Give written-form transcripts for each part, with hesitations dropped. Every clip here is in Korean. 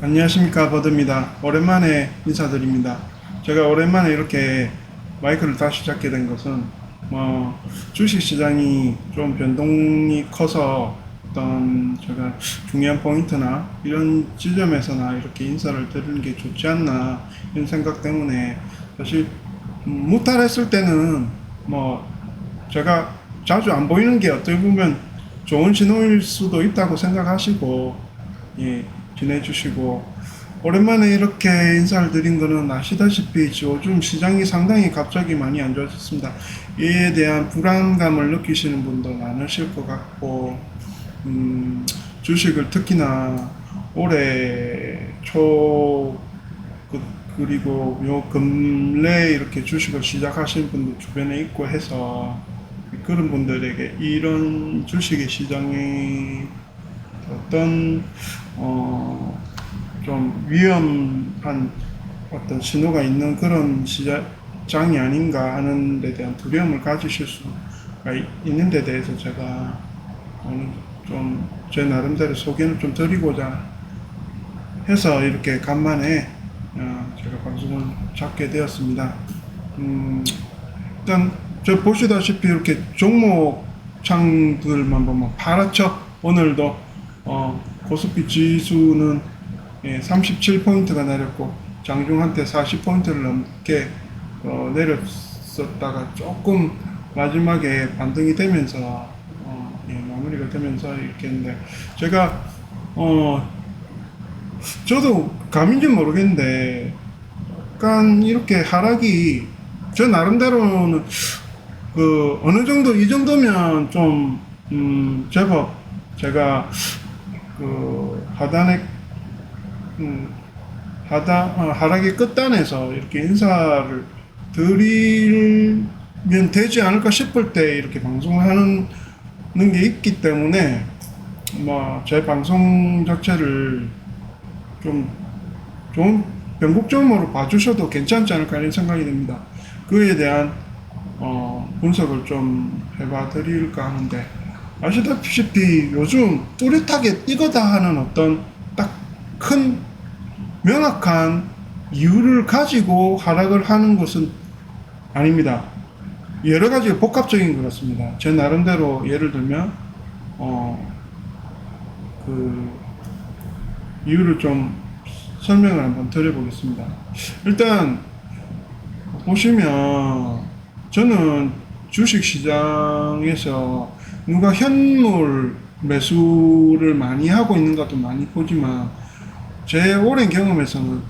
안녕하십니까, 버드입니다. 오랜만에 인사드립니다. 제가 오랜만에 이렇게 마이크를 다시 잡게 된 것은 주식시장이 좀 변동이 커서 어떤 제가 중요한 포인트나 이런 지점에서나 이렇게 인사를 드리는 게 좋지 않나 이런 생각 때문에 사실 무탈했을 때는 뭐 제가 자주 안 보이는 게 어떻게 보면 좋은 신호일 수도 있다고 생각하시고 예, 지내주시고 오랜만에 이렇게 인사를 드린 거는 아시다시피 요즘 시장이 상당히 갑자기 많이 안 좋아졌습니다. 이에 대한 불안감을 느끼시는 분도 많으실 것 같고 주식을 특히나 올해 초 그리고 요 근래 이렇게 주식을 시작하신 분들 주변에 있고 해서 그런 분들에게 이런 주식의 시장이 어떤 좀 위험한 어떤 신호가 있는 그런 시장이 아닌가 하는 데 대한 두려움을 가지실 수가 있는 데 대해서 제가 오늘 좀 제 나름대로 소개를 좀 드리고자 해서 이렇게 간만에 제가 방송을 잡게 되었습니다. 일단 저 보시다시피 이렇게 종목 창들만 보면 파랗죠. 오늘도 코스피 지수는 37포인트가 내렸고 장중 한때 40포인트를 넘게 내렸었다가 조금 마지막에 반등이 되면서 마무리가 되면서 이렇게 했는데 제가 저도 감인지 모르겠는데 약간 이렇게 하락이 저 나름대로는 그 어느 정도 이 정도면 좀 제법 제가 그 하단에 하락의 끝단에서 이렇게 인사를 드리면 되지 않을까 싶을 때 이렇게 방송을 하는 게 있기 때문에 제 방송 자체를 좀 좋은 변곡점으로 봐주셔도 괜찮지 않을까 이런 생각이 듭니다. 그에 대한 분석을 좀 해봐 드릴까 하는데 아시다시피 요즘 뚜렷하게 이거다 하는 어떤 딱 큰 명확한 이유를 가지고 하락을 하는 것은 아닙니다. 여러 가지 복합적인 것 같습니다. 제 나름대로 예를 들면 그 이유를 좀 설명을 한번 드려보겠습니다. 일단 보시면 저는 주식시장에서 누가 현물 매수를 많이 하고 있는 것도 많이 보지만 제 오랜 경험에서는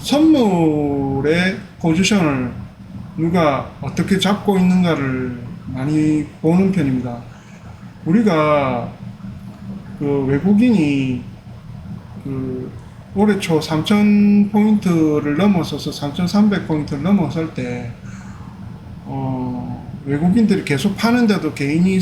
선물의 포지션을 누가 어떻게 잡고 있는가를 많이 보는 편입니다. 우리가 그 외국인이 그 올해 초 3,000포인트를 넘어서서 3,300포인트를 넘어설 때 외국인들이 계속 파는데도 개인이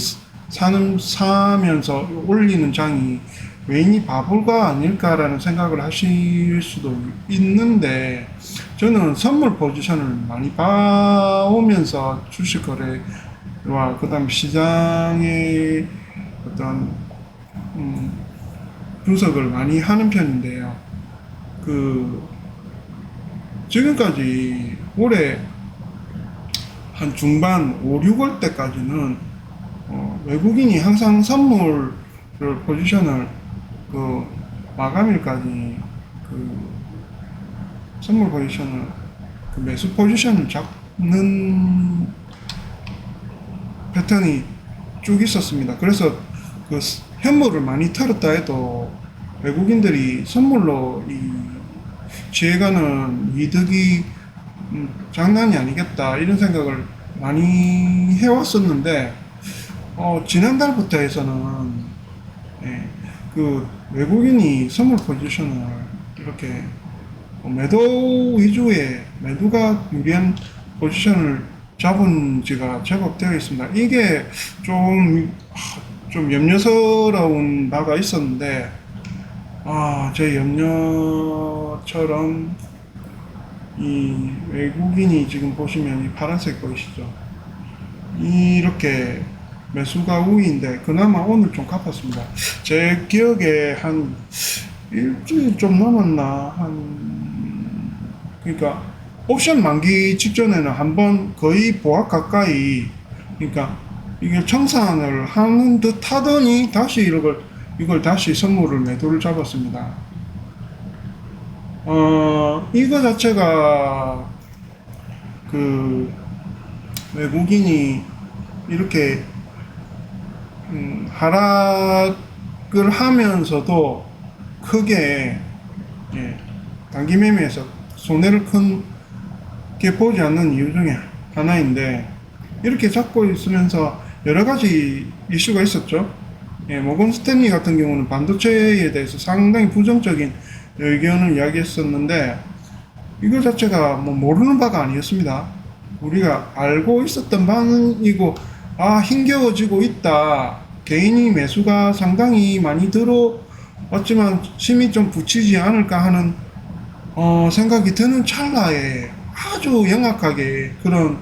사면서 올리는 장이 외인이 바보가 아닐까라는 생각을 하실 수도 있는데 저는 선물 포지션을 많이 봐오면서 주식 거래와 그 다음 시장의 어떤 분석을 많이 하는 편인데요. 지금까지 올해 한 중반 5, 6월 때까지는 외국인이 항상 선물을 포지션을 마감일까지 선물 포지션을 매수 포지션을 잡는 패턴이 쭉 있었습니다. 그래서 현물을 많이 털었다 해도 외국인들이 선물로 취해가는 이득이 장난이 아니겠다 이런 생각을 많이 해왔었는데 지난달부터 해서는 외국인이 선물 포지션을 이렇게 매도 위주의 매도가 유리한 포지션을 잡은 지가 제법 되어 있습니다. 이게 좀 염려스러운 바가 있었는데 제 염려처럼 이 외국인이 지금 보시면 이 파란색 보이시죠? 이렇게 매수가 우위인데 그나마 오늘 좀 갚았습니다. 제 기억에 한 일주일 좀 넘었나 그러니까 옵션 만기 직전에는 한번 거의 보합 가까이, 그러니까 이게 청산을 하는 듯 하더니 다시 이걸 다시 선물을 매도를 잡았습니다. 이거 자체가 그 외국인이 이렇게 하락을 하면서도 크게, 예, 단기 매매에서 손해를 크게 보지 않는 이유 중에 하나인데, 이렇게 잡고 있으면서 여러 가지 이슈가 있었죠. 예, 모건 스탠리 같은 경우는 반도체에 대해서 상당히 부정적인 의견을 이야기했었는데, 이거 자체가 뭐 모르는 바가 아니었습니다. 우리가 알고 있었던 바이고, 힘겨워지고 있다. 개인이 매수가 상당히 많이 들어왔지만 힘이 좀 붙이지 않을까 하는 생각이 드는 찰나에 아주 영악하게 그런,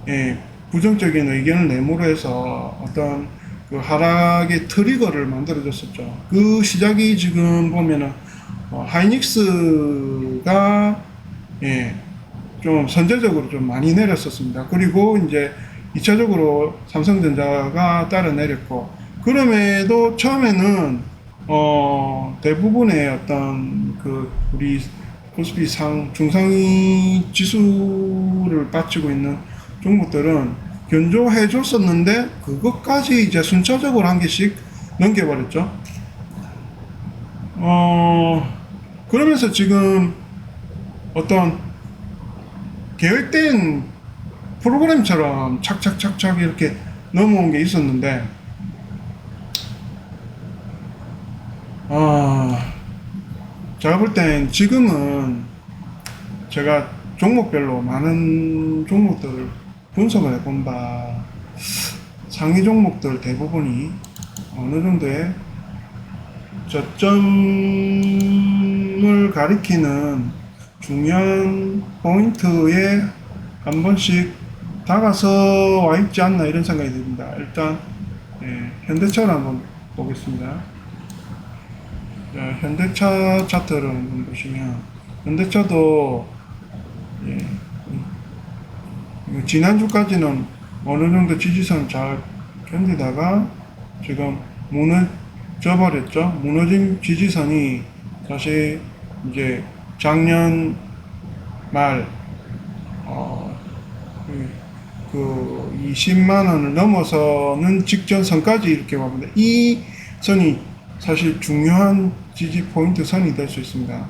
예, 부정적인 의견을 내모로 해서 어떤 그 하락의 트리거를 만들어줬었죠. 그 시작이 지금 보면은 하이닉스가, 예, 좀 선제적으로 좀 많이 내렸었습니다. 그리고 이제 2차적으로 삼성전자가 따라 내렸고, 그럼에도 처음에는 대부분의 어떤 그 우리 코스피 중상위 지수를 빠지고 있는 종목들은 견조해 줬었는데, 그것까지 이제 순차적으로 한 개씩 넘겨버렸죠. 그러면서 지금 어떤 계획된 프로그램처럼 착착착착 이렇게 넘어온 게 있었는데, 제가 볼 땐 지금은 제가 종목별로 많은 종목들을 분석을 해본 바, 상위 종목들 대부분이 어느 정도의 저점을 가리키는 중요한 포인트에 한 번씩 다가서 와 있지 않나, 이런 생각이 듭니다. 일단, 예, 현대차를 한번 보겠습니다. 자, 현대차 차트를 한번 보시면, 현대차도, 예, 지난주까지는 어느 정도 지지선 잘 견디다가 지금 무너져 버렸죠. 무너진 지지선이 사실 이제 작년 말 그 20만 원을 넘어서는 직전 선까지 이렇게 와본다. 이 선이 사실 중요한 지지 포인트 선이 될 수 있습니다.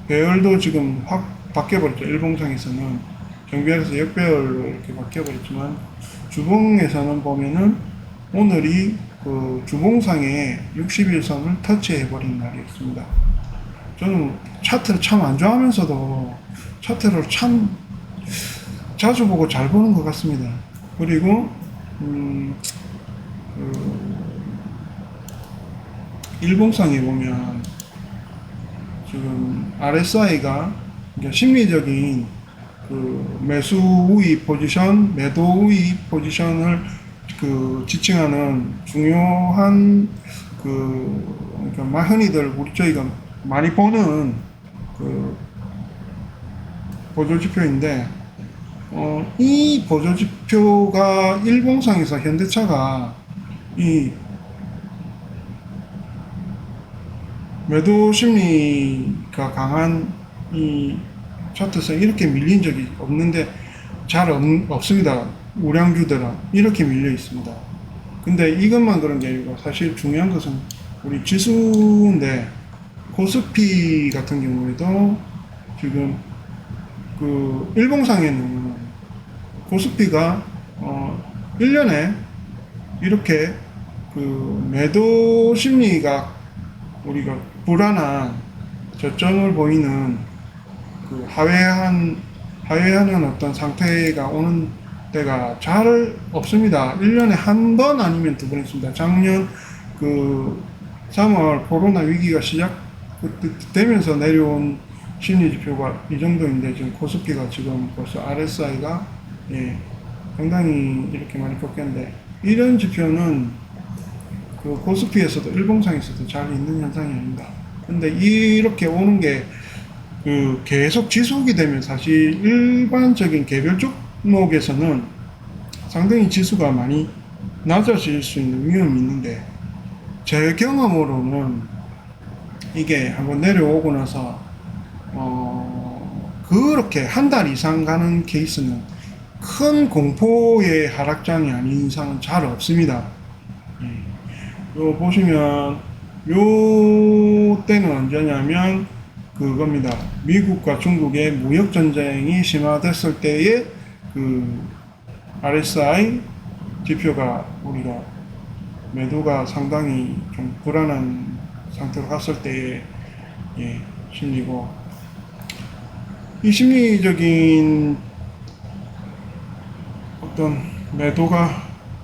배열도 지금 확 바뀌어버렸죠. 일봉상에서는 정비할에서 역배열로 이렇게 바뀌어버렸지만, 주봉에서는 보면은 오늘이 그 주봉상에 60일선을 터치해버린 날이었습니다. 저는 차트를 참 안 좋아하면서도 차트를 참 자주 보고 잘 보는 것 같습니다. 그리고 일봉상에 보면 지금 RSI가 심리적인 그 매수 우위 포지션, 매도 우위 포지션을 그 지칭하는 중요한 그러니까 흔히들 저희가 많이 보는 그 보조지표인데, 이 보조지표가 일봉상에서 현대차가 이 매도 심리가 강한 이 차트에서 이렇게 밀린 적이 없는데, 없습니다. 우량주들은 이렇게 밀려 있습니다. 근데 이것만 그런 게 아니고, 사실 중요한 것은 우리 지수인데, 코스피 같은 경우에도 지금 그 일봉상에는 코스피가 1년에 이렇게 그 매도 심리가 우리가 불안한 저점을 보이는 그 하회하는 어떤 상태가 오는 때가 잘 없습니다. 1년에 한 번 아니면 두 번 있습니다. 작년 그 3월 코로나 위기가 시작되면서 내려온 심리지표가 이 정도인데, 지금 코스피가 지금 벌써 RSI가, 예, 상당히 이렇게 많이 꺾였는데, 이런 지표는 그 코스피에서도 일봉상에서도 잘 있는 현상이 아닙니다. 근데 이렇게 오는 게 그 계속 지속이 되면 사실 일반적인 개별 종목에서는 상당히 지수가 많이 낮아질 수 있는 위험이 있는데, 제 경험으로는 이게 한번 내려오고 나서 그렇게 한 달 이상 가는 케이스는 큰 공포의 하락장이 아닌 이상은 잘 없습니다. 요 보시면 요 때는 언제냐면 그겁니다. 미국과 중국의 무역 전쟁이 심화됐을 때의 그 RSI 지표가 우리가 매도가 상당히 좀 불안한 상태로 갔을 때의 심리고, 이 심리적인 어떤 매도가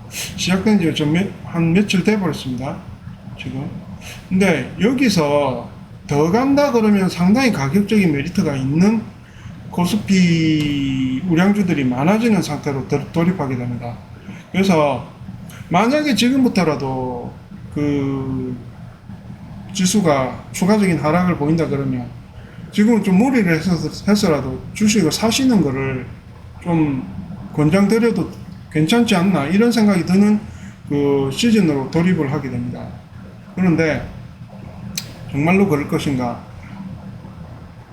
시작된 지 한 며칠 돼 버렸습니다, 지금. 근데 여기서 더 간다 그러면 상당히 가격적인 메리트가 있는 코스피 우량주들이 많아지는 상태로 돌입하게 됩니다. 그래서 만약에 지금부터라도 그 지수가 추가적인 하락을 보인다 그러면 지금은 좀 무리를 해서라도 주식을 사시는 거를 좀 권장드려도 괜찮지 않나, 이런 생각이 드는 그 시즌으로 돌입을 하게 됩니다. 그런데 정말로 그럴 것인가?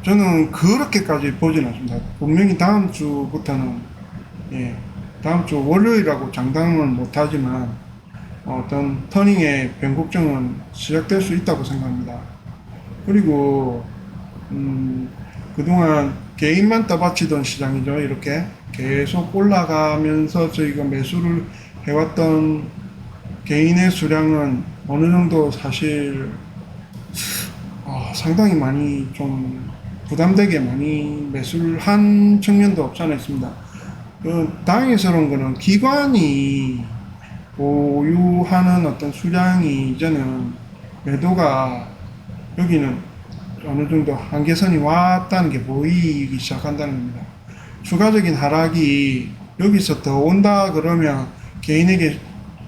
저는 그렇게까지 보진 않습니다. 분명히 다음 주부터는, 다음 주 월요일이라고 장담은 못하지만 어떤 터닝의 변곡점은 시작될 수 있다고 생각합니다. 그리고 그동안 개인만 떠받치던 시장이죠. 이렇게 계속 올라가면서 저희가 매수를 해왔던 개인의 수량은 어느 정도 사실 상당히 많이 좀 부담되게 많이 매수를 한 측면도 없지 않아 있습니다. 다행스러운 거는 기관이 보유하는 어떤 수량이 이제는 매도가 여기는 어느 정도 한계선이 왔다는 게 보이기 시작한다는 겁니다. 추가적인 하락이 여기서 더 온다 그러면 개인에게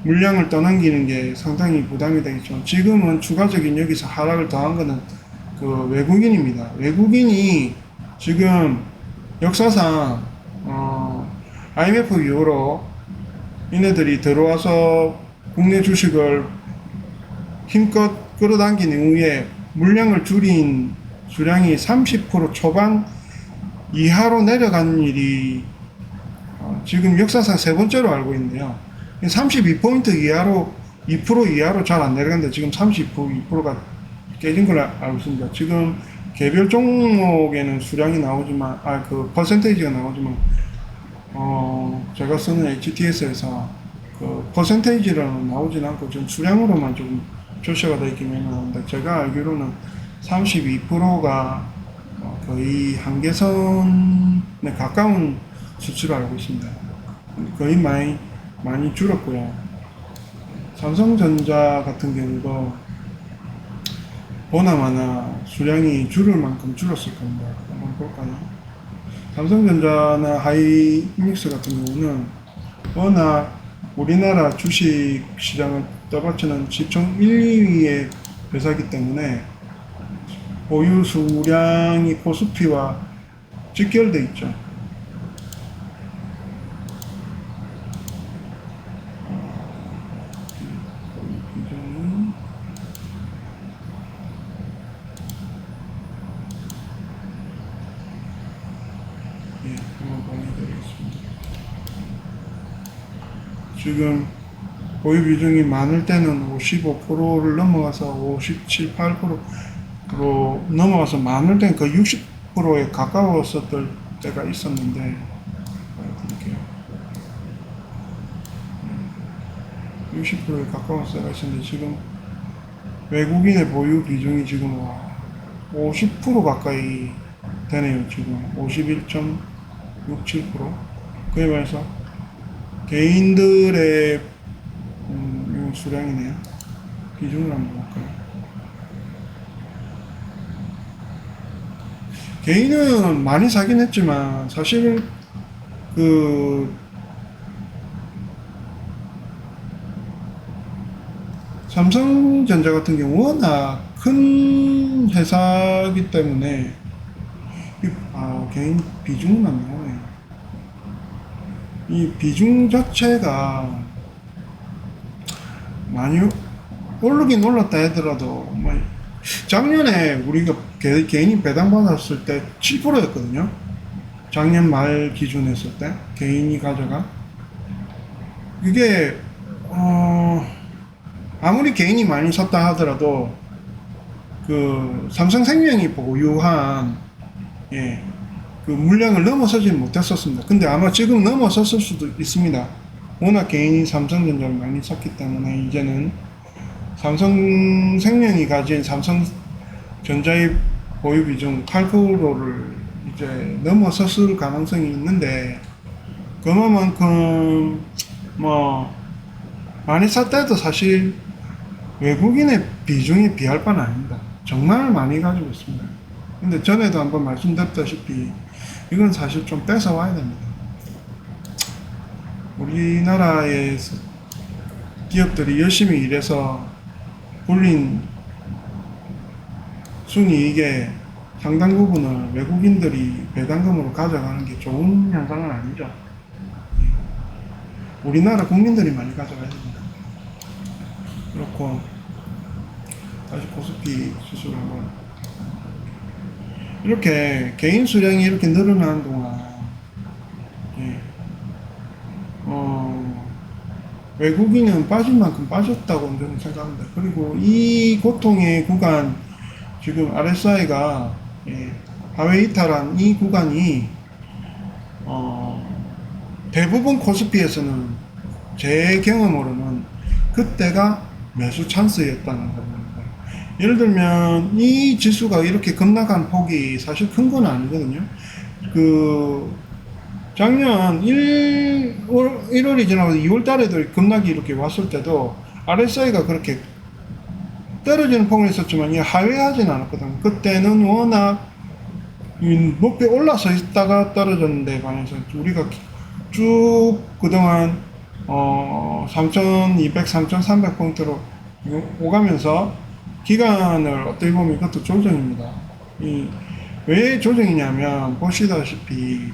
물량을 떠넘기는 게 상당히 부담이 되겠죠. 지금은 추가적인 여기서 하락을 더한 거는 그 외국인입니다. 외국인이 지금 역사상 IMF 이후로 얘네들이 들어와서 국내 주식을 힘껏 끌어당긴 이후에 물량을 줄인 수량이 30% 초반 이하로 내려간 일이 지금 역사상 세 번째로 알고 있는데요. 32포인트 이하로 2% 이하로 잘 안 내려갔는데 지금 32%가 깨진 걸 알고 있습니다. 지금 개별 종목에는 수량이 나오지만 그 퍼센테이지가 나오지만 제가 쓰는 HTS에서 그 퍼센테이지로는 나오진 않고 지금 수량으로만 좀 표시가 되어 있긴 했는데, 제가 알기로는 32%가 거의 한계선에 가까운 수치로 알고 있습니다. 거의 많이 줄었고요. 삼성전자 같은 경우도 보나마나 수량이 줄을 만큼 줄었을 겁니다. 한번 볼까요? 삼성전자나 하이닉스 같은 경우는 워낙 우리나라 주식 시장을 떠받치는 시총 1, 2위의 회사이기 때문에 보유 수량이 코스피와 직결되어 있죠. 한번 보내드리겠습니다. 지금 보유 비중이 많을 때는 55%를 넘어가서 57, 8%로 넘어가서 많을 때는 거의 60%에 가까웠었을 때가 있었는데, 보여드릴게요. 60%에 가까웠을 때가 있었는데 지금 외국인의 보유 비중이 지금 50% 가까이 되네요. 지금 51.67%. 그에 반해서 개인들의 수량이네요. 비중을 한번 볼까요? 개인은 많이 사긴 했지만 사실은 삼성전자 같은 경우 워낙 큰 회사이기 때문에 개인 비중은 안 나오네요. 이 비중 자체가 많이 오르긴 올랐다 하더라도 뭐 작년에 우리가 개인이 배당받았을 때 7%였거든요. 작년 말 기준 했을 때 개인이 가져가 이게 아무리 개인이 많이 샀다 하더라도 그 삼성생명이 보유한 그 물량을 넘어서지 못했었습니다. 근데 아마 지금 넘어섰을 수도 있습니다. 워낙 개인이 삼성전자를 많이 샀기 때문에 이제는 삼성생명이 가진 삼성전자의 보유 비중 8%를 이제 넘어섰을 가능성이 있는데 그만큼 뭐 많이 샀다 해도 사실 외국인의 비중이 비할 바는 아닙니다. 정말 많이 가지고 있습니다. 근데 전에도 한번 말씀드렸다시피 이건 사실 좀 뺏어와야 됩니다. 우리나라의 기업들이 열심히 일해서 불린 순이익의 상당 부분을 외국인들이 배당금으로 가져가는 게 좋은 현상은 아니죠. 우리나라 국민들이 많이 가져가야 됩니다. 그렇고 다시 코스피 지수를 한번 이렇게 개인 수량이 이렇게 늘어나는 동안 외국인은 빠진 만큼 빠졌다고 저는 생각합니다. 그리고 이 고통의 구간 지금 RSI가 하회 이탈한 이 구간이 대부분 코스피에서는 제 경험으로는 그때가 매수 찬스였다는 겁니다. 예를 들면 이 지수가 이렇게 급락한 폭이 사실 큰 건 아니거든요. 작년 1월이 지나고 2월 달에도 급락이 이렇게 왔을 때도 RSI가 그렇게 떨어지는 폭은 있었지만 하회하진 않았거든요. 그때는 워낙 높게 올라서 있다가 떨어졌는데 반해서 우리가 쭉 그동안 3200, 3300포인트로 오가면서 기간을 어떻게 보면 이것도 조정입니다. 왜 조정이냐면 보시다시피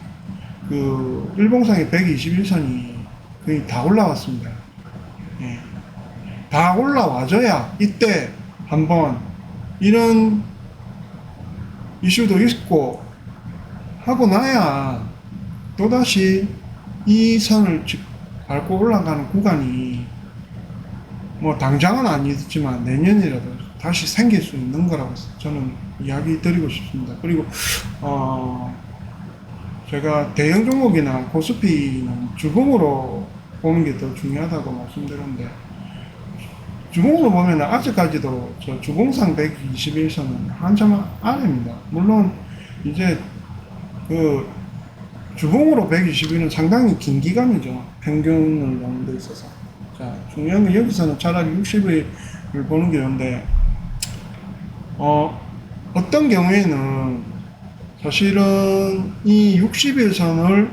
그 일봉상의 121선이 거의 다 올라왔습니다. 다 올라와줘야 이때 한번 이런 이슈도 있고 하고 나야 또다시 이 선을 밟고 올라가는 구간이 뭐 당장은 아니지만 내년이라도 다시 생길 수 있는 거라고 저는 이야기 드리고 싶습니다. 그리고 제가 대형 종목이나 코스피는 주봉으로 보는 게 더 중요하다고 말씀드렸는데 주봉으로 보면 아직까지도 저 주봉상 121선은 한참 아래입니다. 물론 이제 그 주봉으로 121은 상당히 긴 기간이죠. 평균을 보는 데 있어서. 자, 중요한 건 여기서는 차라리 60을 보는 게 좋은데 어떤 경우에는 사실은 이 60일선을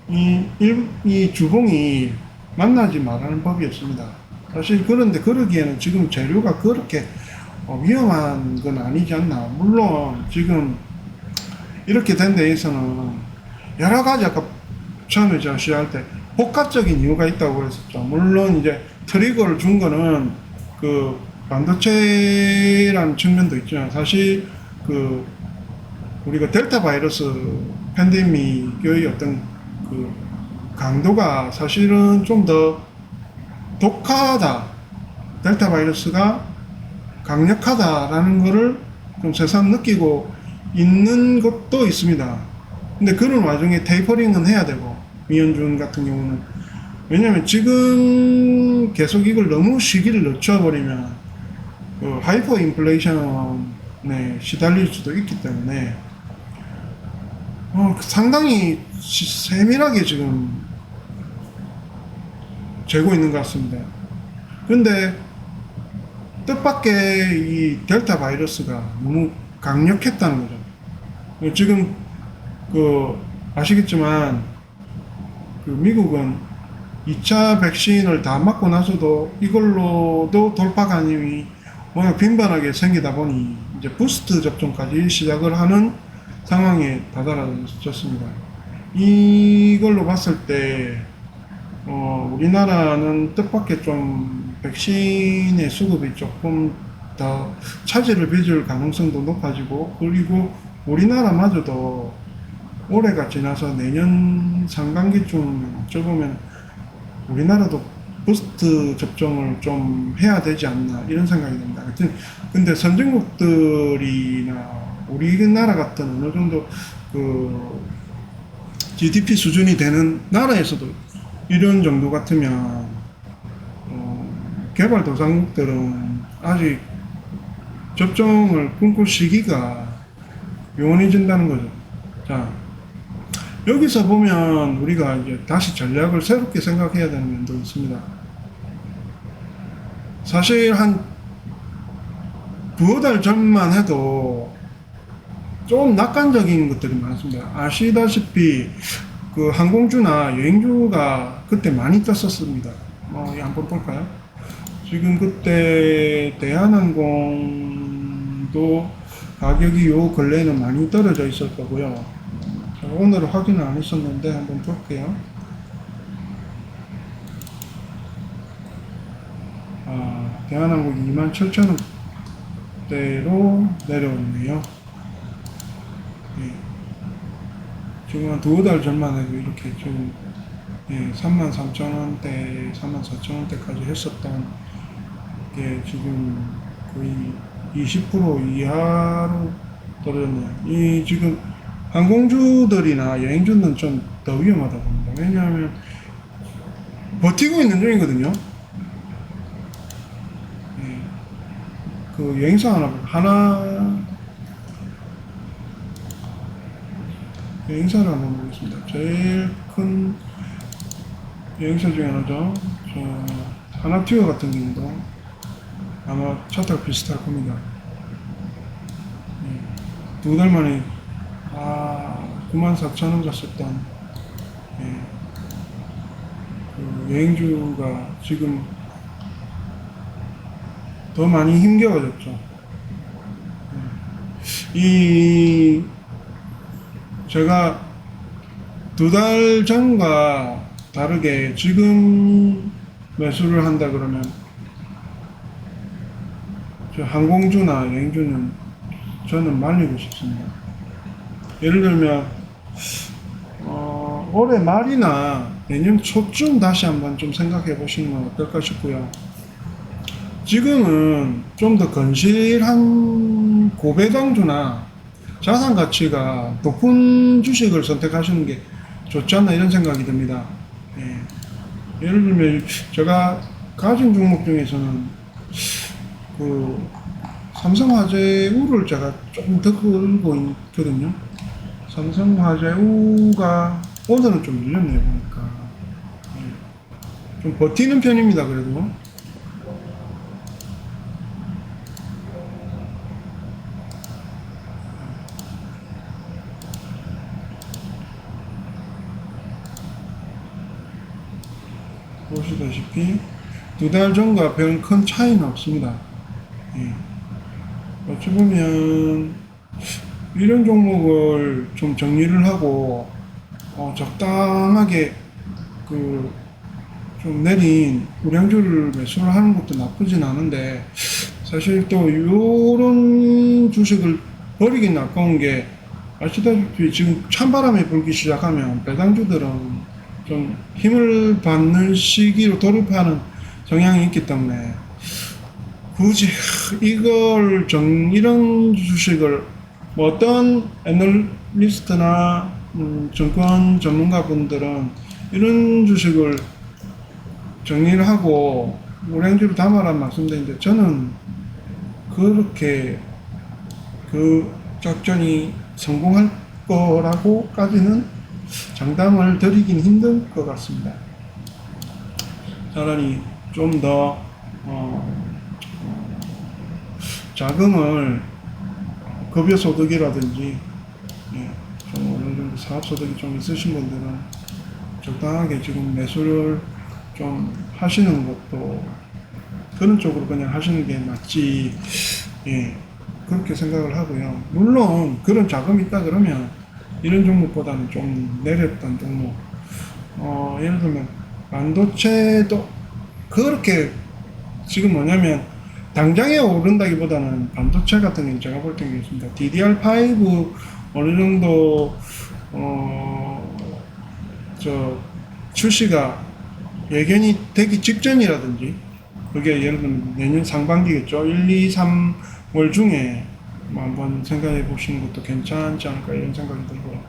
이 주봉이 만나지 말라는 법이었습니다. 사실 그런데 그러기에는 지금 재료가 그렇게 위험한 건 아니지 않나. 물론 지금 이렇게 된 데에서는 여러 가지 아까 처음에 제가 시작할 때 복합적인 이유가 있다고 그랬었죠. 물론 이제 트리거를 준 거는 그 반도체라는 측면도 있지만 사실 그 우리가 델타 바이러스 팬데믹의 어떤 그 강도가 사실은 좀 더 독하다, 델타 바이러스가 강력하다라는 거를 좀 새삼 느끼고 있는 것도 있습니다. 근데 그런 와중에 테이퍼링은 해야 되고, 미연준 같은 경우는. 왜냐면 지금 계속 이걸 너무 시기를 늦춰버리면 하이퍼 인플레이션에 시달릴 수도 있기 때문에 상당히 세밀하게 지금 재고 있는 것 같습니다. 근데 뜻밖의 이 델타 바이러스가 너무 강력했다는 거죠. 지금 아시겠지만 미국은 2차 백신을 다 맞고 나서도 이걸로도 돌파 감염이 워낙 빈번하게 생기다 보니 이제 부스트 접종까지 시작을 하는 상황에 다다라졌습니다. 이걸로 봤을 때 우리나라는 뜻밖의 좀 백신의 수급이 조금 더 차질을 빚을 가능성도 높아지고, 그리고 우리나라마저도 올해가 지나서 내년 상반기쯤 어쩌보면 우리나라도 부스트 접종을 좀 해야 되지 않나 이런 생각이 듭니다. 근데 선진국들이나 우리나라 같은 어느 정도 그 GDP 수준이 되는 나라에서도 이런 정도 같으면 개발도상국들은 아직 접종을 꿈꿀 시기가 요원해진다는 거죠. 자, 여기서 보면 우리가 이제 다시 전략을 새롭게 생각해야 되는 면도 있습니다. 사실 한 두어 달 전만 해도 좀 낙관적인 것들이 많습니다. 아시다시피 그 항공주나 여행주가 그때 많이 떴었습니다. 한번 볼까요? 지금 그때 대한항공도 가격이 요 근래에는 많이 떨어져 있을 거고요. 오늘은 확인을 안 했었는데 한번 볼게요. 대한항공이 27,000원대로 내려오네요. 네. 지금 한 두어 달 전만 해도 이렇게 좀 33,000원대, 34,000원대까지 했었던 게 지금 거의 20% 이하로 떨어졌네요. 이 지금 항공주들이나 여행주는 좀 더 위험하다 봅니다. 왜냐하면 버티고 있는 중이거든요. 그 여행사 여행사를 한번 보겠습니다. 제일 큰 여행사 중에 하나죠. 하나투어 같은 경우도 아마 차트가 비슷할 겁니다. 두 달 만에 94,000원 갔었던 그 여행주가 지금 더 많이 힘겨워졌죠. 제가 두 달 전과 다르게 지금 매수를 한다 그러면 항공주나 여행주는 저는 말리고 싶습니다. 예를 들면 올해 말이나 내년 초쯤 다시 한번 좀 생각해 보시는 건 어떨까 싶고요. 지금은 좀 더 건실한 고배당주나 자산 가치가 높은 주식을 선택하시는 게 좋지 않나 이런 생각이 듭니다. 예를 들면 제가 가진 종목 중에서는 그 삼성화재우를 제가 조금 더 끌고 있거든요. 삼성화재우가 오늘은 좀 밀렸네요 보니까. 좀 버티는 편입니다 그래도. 보시다시피 두 달 전과 별 큰 차이는 없습니다. 어찌 보면 이런 종목을 좀 정리를 하고 적당하게 그 좀 내린 우량주를 매수를 하는 것도 나쁘진 않은데, 사실 또 이런 주식을 버리긴 아까운 게 아시다시피 지금 찬바람이 불기 시작하면 배당주들은 좀 힘을 받는 시기로 돌입하는 성향이 있기 때문에 굳이 이런 주식을 어떤 애널리스트나 증권 전문가분들은 이런 주식을 정리를 하고 우량주를 담아라는 말씀드리는데, 저는 그렇게 그 작전이 성공할 거라고까지는 장담을 드리긴 힘들 것 같습니다. 차라리 좀 더 자금을 급여소득이라든지 좀 어느 정도 사업소득이 좀 있으신 분들은 적당하게 지금 매수를 좀 하시는 것도 그런 쪽으로 그냥 하시는 게 맞지. 예, 그렇게 생각을 하고요. 물론 그런 자금이 있다 그러면 이런 종목보다는 좀 내렸던 종목, 예를 들면 반도체도 그렇게 지금 뭐냐면 당장에 오른다기보다는 반도체 같은 경우는 제가 볼 때는 있습니다. DDR5 어느 정도 저 출시가 예견이 되기 직전이라든지 그게 예를 들면 내년 상반기겠죠. 1, 2, 3월 중에 뭐 한번 생각해 보시는 것도 괜찮지 않을까 이런 생각이 들고요.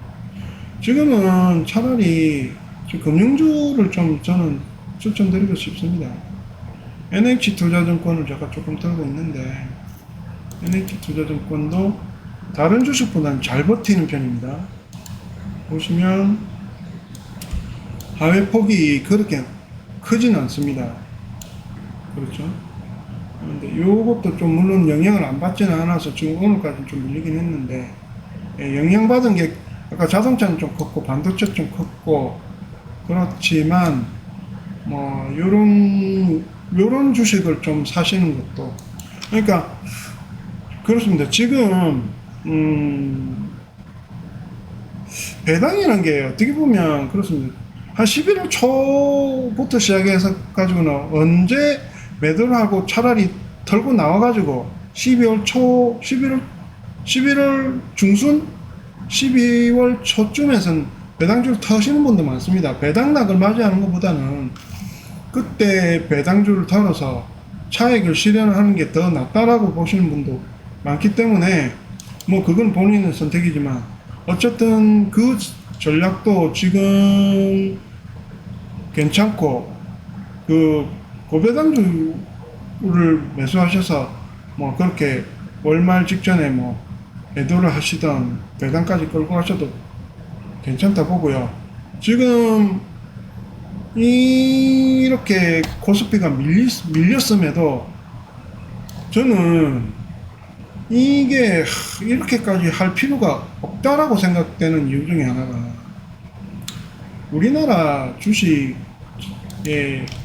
지금은 차라리 금융주를 좀 저는 추천드리고 싶습니다. NH투자증권을 제가 조금 들고 있는데 NH투자증권도 다른 주식보다는 잘 버티는 편입니다. 보시면 하회폭이 그렇게 크진 않습니다. 그렇죠? 근데 요것도 좀 물론 영향을 안 받지는 않아서 지금 오늘까지 좀 밀리긴 했는데, 예, 영향받은 게 아까 자동차는 좀 컸고 반도체 좀 컸고 그렇지만 뭐 요런 주식을 좀 사시는 것도 그러니까 그렇습니다. 지금 배당이라는 게 어떻게 보면 그렇습니다. 한 11월 초부터 시작해서 가지고는 언제 매도를 하고 차라리 털고 나와가지고 12월 초, 11월 중순, 12월 초쯤에선 배당주를 터시는 분도 많습니다. 배당락을 맞이하는 것보다는 그때 배당주를 털어서 차익을 실현하는 게 더 낫다라고 보시는 분도 많기 때문에 뭐 그건 본인의 선택이지만 어쨌든 그 전략도 지금 괜찮고 그 고배당주를 매수하셔서 뭐 그렇게 월말 직전에 뭐 매도를 하시던 배당까지 끌고 가셔도 괜찮다 보고요. 지금 이렇게 코스피가 밀렸음에도 저는 이게 이렇게까지 할 필요가 없다라고 생각되는 이유 중에 하나가 우리나라 주식의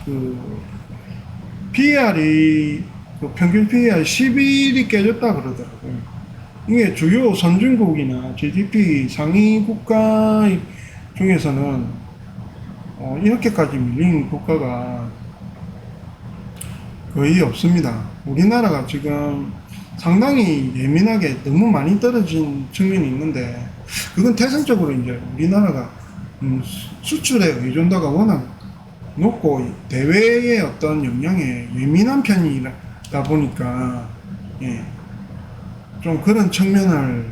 그 PER이 그 평균 PER 11이 깨졌다 그러더라고요. 이게 주요 선진국이나 GDP 상위 국가 중에서는 이렇게까지 밀린 국가가 거의 없습니다. 우리나라가 지금 상당히 예민하게 너무 많이 떨어진 측면이 있는데 그건 태생적으로 이제 우리나라가 수출의 의존도가 워낙 높고 대외의 어떤 영향에 예민한 편이다 보니까 예, 좀 그런 측면을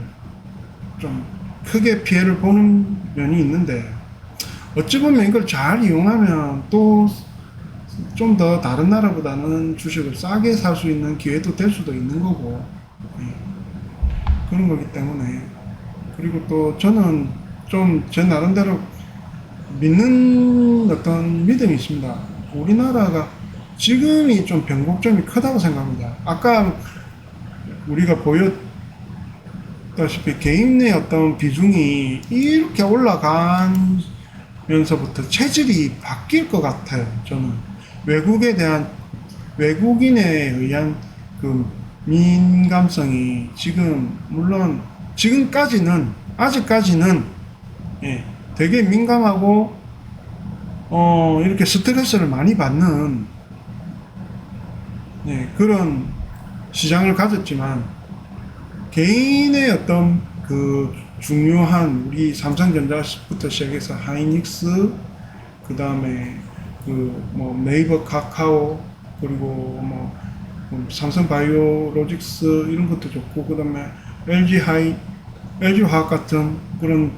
좀 크게 피해를 보는 면이 있는데 어찌 보면 이걸 잘 이용하면 또 좀 더 다른 나라보다는 주식을 싸게 살 수 있는 기회도 될 수도 있는 거고 예, 그런 거기 때문에 그리고 또 저는 좀 제 나름대로 믿는 어떤 믿음이 있습니다. 우리나라가 지금이 좀 변곡점이 크다고 생각합니다. 아까 우리가 보였다시피 개인의 어떤 비중이 이렇게 올라가면서부터 체질이 바뀔 것 같아요. 저는 외국에 대한 외국인에 의한 그 민감성이 지금 물론 지금까지는 아직까지는 예, 되게 민감하고 이렇게 스트레스를 많이 받는 예, 그런 시장을 가졌지만 개인의 어떤 그 중요한 우리 삼성전자부터 시작해서 하이닉스 그 다음에 그 뭐 네이버 카카오 그리고 뭐 삼성바이오로직스 이런 것도 좋고 그 다음에 LG 화학 같은 그런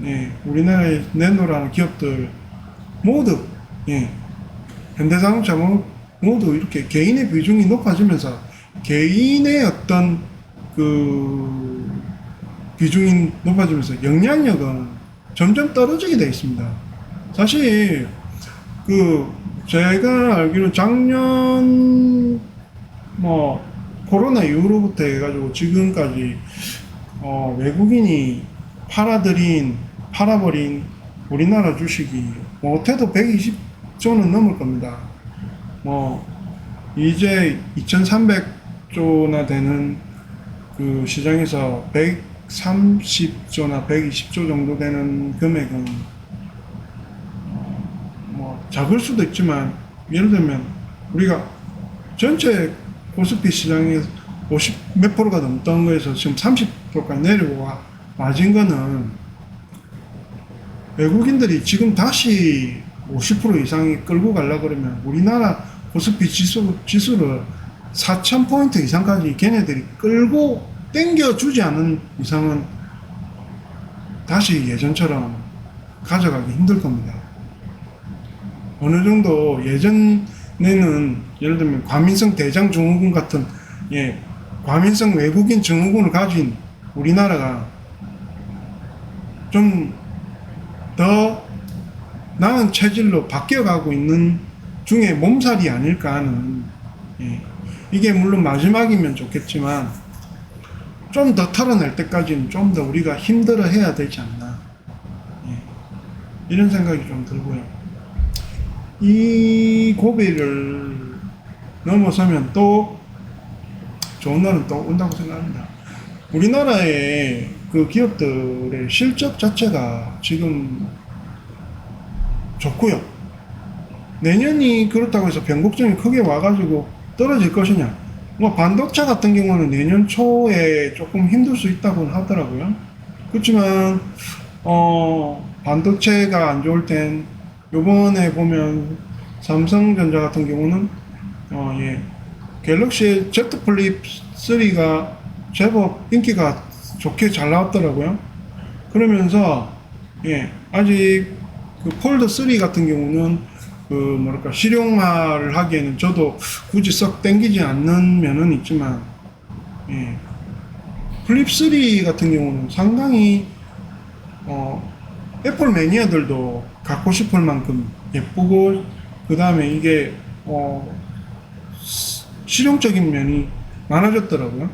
예, 우리나라에 내놓으라는 기업들 모두 예, 현대자동차 모두 이렇게 개인의 비중이 높아지면서 개인의 어떤 그 비중이 높아지면서 영향력은 점점 떨어지게 되어 있습니다. 사실 그 제가 알기로 작년 뭐 코로나 이후로부터 해가지고 지금까지 외국인이 팔아버린 우리나라 주식이 못해도 120 300조는 넘을 겁니다. 뭐 이제 2,300조나 되는 그 시장에서 130조나 120조 정도 되는 금액은 뭐 작을 수도 있지만, 예를 들면 우리가 전체 코스피 시장에 50 몇 프로가 넘던 거에서 지금 30%까지 내리고 와진 거는 외국인들이 지금 다시 50% 이상이 끌고 가려고 그러면 우리나라 코스피 지수를 4,000포인트 이상까지 걔네들이 끌고 땡겨주지 않은 이상은 다시 예전처럼 가져가기 힘들 겁니다. 어느 정도 예전에는 예를 들면 과민성 대장 증후군 같은 과민성 외국인 증후군을 가진 우리나라가 좀 더 나은 체질로 바뀌어가고 있는 중에 몸살이 아닐까 하는, 이게 물론 마지막이면 좋겠지만 좀 더 털어낼 때까지는 좀 더 우리가 힘들어 해야 되지 않나, 이런 생각이 좀 들고요. 이 고비를 넘어서면 또 좋은 날은 또 온다고 생각합니다. 우리나라의 그 기업들의 실적 자체가 지금 좋고요. 내년이 그렇다고 해서 변곡점이 크게 와가지고 떨어질 것이냐? 뭐 반도체 같은 경우는 내년 초에 조금 힘들 수 있다고 하더라고요. 그렇지만 반도체가 안 좋을 땐 요번에 보면 삼성전자 같은 경우는 갤럭시 Z 플립 3가 제법 인기가 좋게 잘 나왔더라고요. 그러면서 아직 그 폴드 3 같은 경우는 실용화를 하기에는 저도 굳이 썩 땡기지 않는 면은 있지만, 플립 3 같은 경우는 상당히 애플 매니아들도 갖고 싶을 만큼 예쁘고, 그 다음에 이게 실용적인 면이 많아졌더라고요.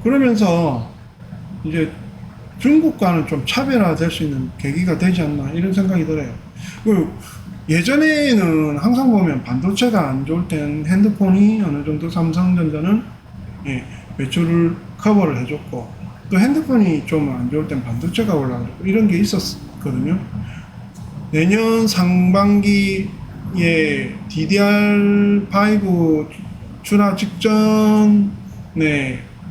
그러면서 이제 중국과는 좀 차별화될 수 있는 계기가 되지 않나, 이런 생각이 들어요. 예전에는 항상 보면 반도체가 안 좋을 땐 핸드폰이 어느 정도 삼성전자는 매출을 커버를 해줬고, 또 핸드폰이 좀 안 좋을 땐 반도체가 올라가고 이런 게 있었거든요. 내년 상반기에 DDR5 출하 직전에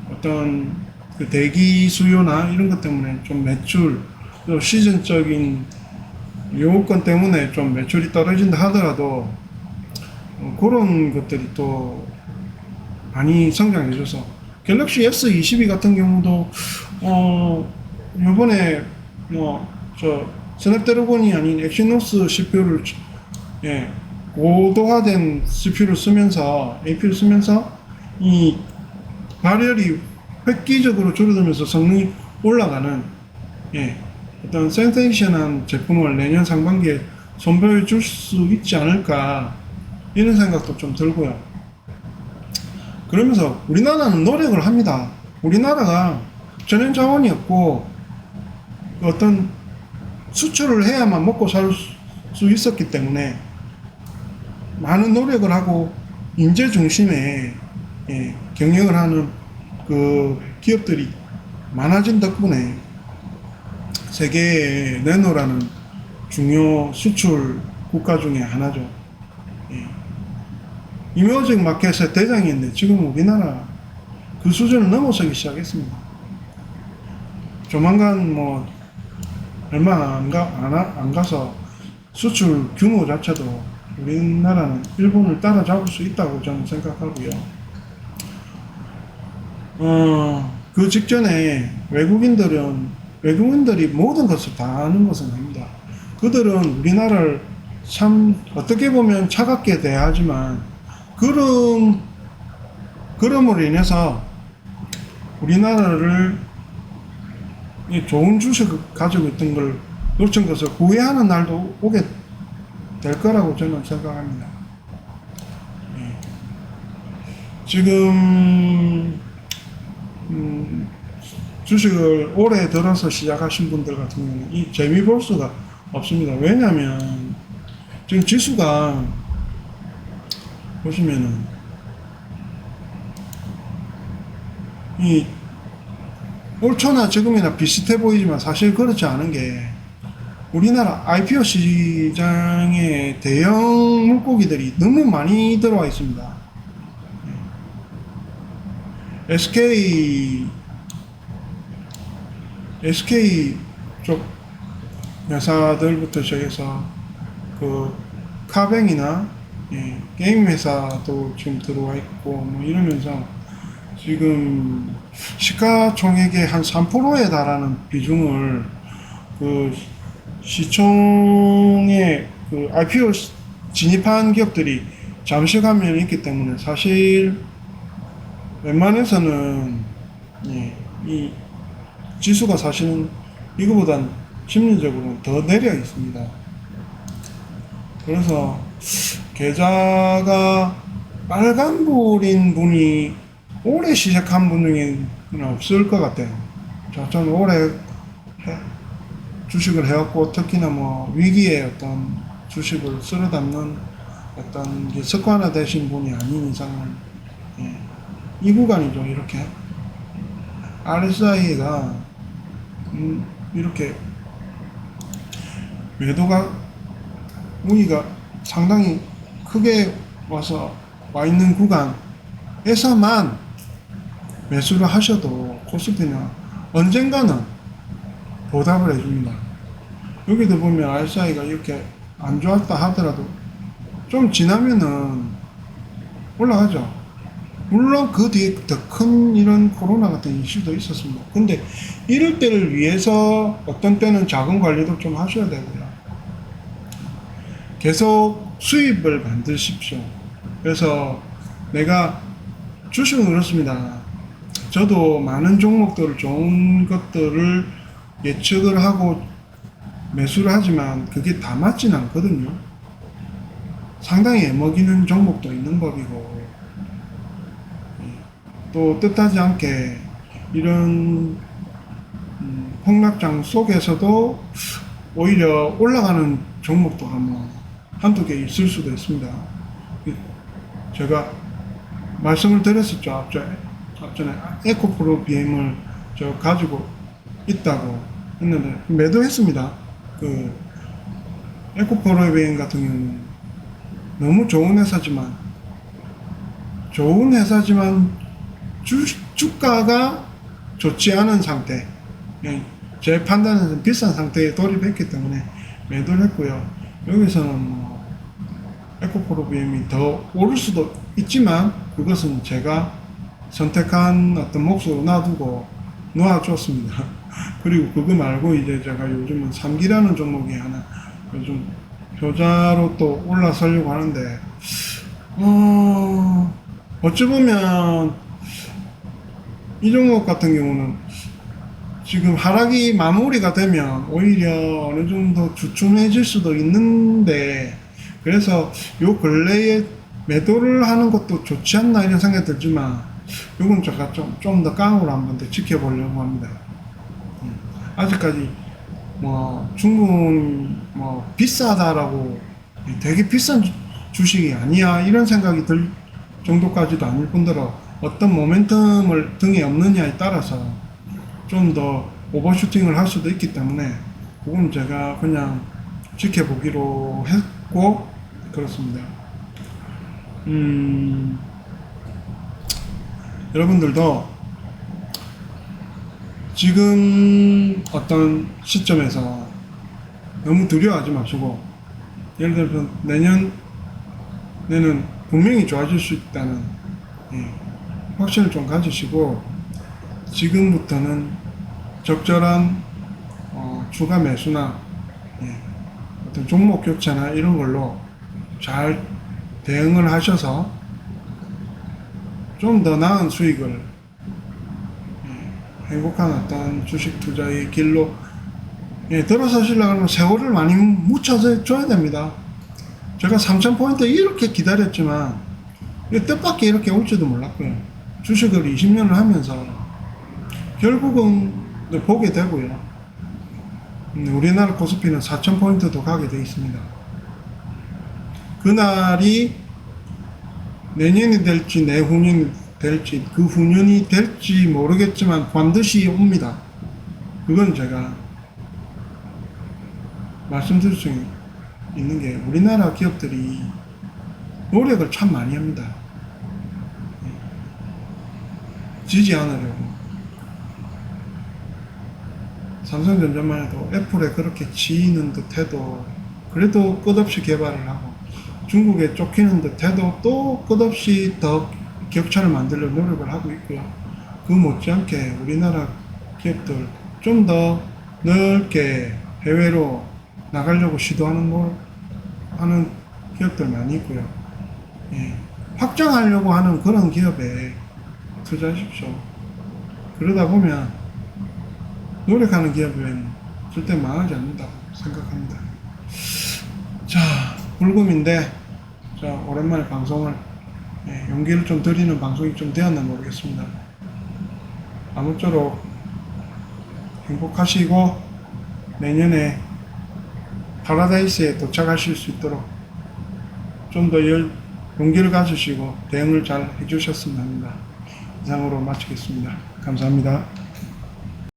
어떤 그 대기 수요나 이런 것 때문에 좀 매출, 또 시즌적인 요건 때문에 좀 매출이 떨어진다 하더라도 그런 것들이 또 많이 성장해줘서, 갤럭시 S22 같은 경우도 요번에 스냅드래곤이 아닌 엑시노스 CPU를 고도화된 CPU를 쓰면서, APU를 쓰면서 이 발열이 획기적으로 줄어들면서 성능이 올라가는 어떤 센세이션한 제품을 내년 상반기에 선보여 줄 수 있지 않을까, 이런 생각도 좀 들고요. 그러면서 우리나라는 노력을 합니다. 우리나라가 전현 자원이 없고 어떤 수출을 해야만 먹고 살 수 있었기 때문에 많은 노력을 하고 인재 중심의 경영을 하는 그 기업들이 많아진 덕분에 세계에 내놓으라는 중요 수출 국가 중에 하나죠. 이머징 마켓의 대장인데 지금 우리나라 그 수준을 넘어서기 시작했습니다. 조만간 뭐 얼마 안 가서 수출 규모 자체도 우리나라는 일본을 따라잡을 수 있다고 저는 생각하고요. 그 직전에 외국인들이 모든 것을 다 아는 것은 아닙니다. 그들은 우리나라를 참 어떻게 보면 차갑게 대하지만, 그럼으로 인해서 우리나라를 좋은 주식을 가지고 있던 걸 놓친 것을 후회하는 날도 오게 될 거라고 저는 생각합니다. 지금 주식을 올해 들어서 시작하신 분들 같은 경우는 이 재미 볼 수가 없습니다. 왜냐하면 지금 지수가 보시면은 이 옳거나 지금이나 비슷해 보이지만 사실 그렇지 않은 게 우리나라 IPO 시장에 대형 물고기들이 너무 많이 들어와 있습니다. SK 쪽 회사들부터 시작해서 그 카뱅이나 게임 회사도 지금 들어와 있고 뭐 이러면서 지금 시가총액의 한 3%에 달하는 비중을 그 시총에 그 IPO 진입한 기업들이 잠식하면 있기 때문에 사실 웬만해서는 이 지수가 사실은 이거보단 심리적으로 더 내려 있습니다. 그래서 계좌가 빨간불인 분이 올해 시작한 분 중에는 없을 것 같아요. 저는 올해 주식을 해왔고 특히나 뭐 위기에 어떤 주식을 쓸어 담는 어떤 습관화 되신 분이 아닌 이상은 이 구간이죠. 이렇게 RSI가 이렇게 매도가 무늬가 상당히 크게 와서 와 있는 구간에서만 매수를 하셔도 코스피는 언젠가는 보답을 해줍니다. 여기도 보면 RSI가 이렇게 안 좋았다 하더라도 좀 지나면은 올라가죠. 물론 그 뒤에 더 큰 이런 코로나 같은 이슈도 있었습니다. 근데 이럴 때를 위해서 어떤 때는 자금 관리도 좀 하셔야 되고요. 계속 수입을 만드십시오. 그래서 내가 주식은 그렇습니다. 저도 많은 종목들을 좋은 것들을 예측을 하고 매수를 하지만 그게 다 맞지는 않거든요. 상당히 애먹이는 종목도 있는 법이고 또 뜻하지 않게 이런 폭락장 속에서도 오히려 올라가는 종목도 한두 개 있을 수도 있습니다. 제가 말씀을 드렸었죠. 앞전에 에코프로 BM을 저 가지고 있다고 했는데 매도했습니다. 그 에코프로 BM 같은 경우는 너무 좋은 회사지만 주가가 좋지 않은 상태, 제 판단에서는 비싼 상태에 돌입했기 때문에 매도를 했고요. 여기서는 에코프로 BM이 더 오를 수도 있지만 그것은 제가 선택한 어떤 몫으로 놓아줬습니다. 그리고 그거 말고 이제 제가 요즘은 삼기라는 종목이 하나 요즘 효자로 또 올라서려고 하는데 어찌 보면 이 종목 같은 경우는 지금 하락이 마무리가 되면 오히려 어느 정도 주춤해질 수도 있는데 그래서 요 근래에 매도를 하는 것도 좋지 않나 이런 생각이 들지만 요건 제가 좀 더 깡으로 한번 더 지켜보려고 합니다. 아직까지 충분히 비싸다라고 되게 비싼 주식이 아니야 이런 생각이 들 정도까지도 아닐 뿐더러 어떤 모멘텀을 등에 없느냐에 따라서 좀 더 오버슈팅을 할 수도 있기 때문에 그건 제가 그냥 지켜보기로 했고 그렇습니다. 여러분들도 지금 어떤 시점에서 너무 두려워하지 마시고 예를 들어서 내년 분명히 좋아질 수 있다는 확신을 좀 가지시고 지금부터는 적절한 추가 매수나 어떤 종목 교체나 이런 걸로 잘 대응을 하셔서 좀 더 나은 수익을 행복한 어떤 주식 투자의 길로 들어서시려고 하면 세월을 많이 묻혀서 줘야 됩니다. 제가 3,000포인트 이렇게 기다렸지만 뜻밖의 이렇게 올지도 몰랐고요. 주식을 20년을 하면서 결국은 보게 되고요. 우리나라 코스피는 4,000포인트도 가게 되어 있습니다. 그날이 내년이 될지 내후년이 될지 그 후년이 될지 모르겠지만 반드시 옵니다. 그건 제가 말씀드릴 수 있는 게 우리나라 기업들이 노력을 참 많이 합니다. 지지 않으려고. 삼성전자만 해도 애플에 그렇게 지는 듯 해도 그래도 끝없이 개발을 하고 중국에 쫓기는 듯 해도 또 끝없이 더 격차를 만들려 노력을 하고 있고요. 그 못지않게 우리나라 기업들 좀 더 넓게 해외로 나가려고 시도하는 하는 기업들 많이 있고요. 예. 확장하려고 하는 그런 기업에 투자하십시오. 그러다 보면 노력하는 기업은 절대 망하지 않는다고 생각합니다. 자, 불금인데, 자, 오랜만에 방송을, 용기를 좀 드리는 방송이 좀 되었나 모르겠습니다. 아무쪼록 행복하시고, 내년에 파라다이스에 도착하실 수 있도록 좀 더 용기를 가지시고 대응을 잘 해주셨으면 합니다. 이상으로 마치겠습니다. 감사합니다.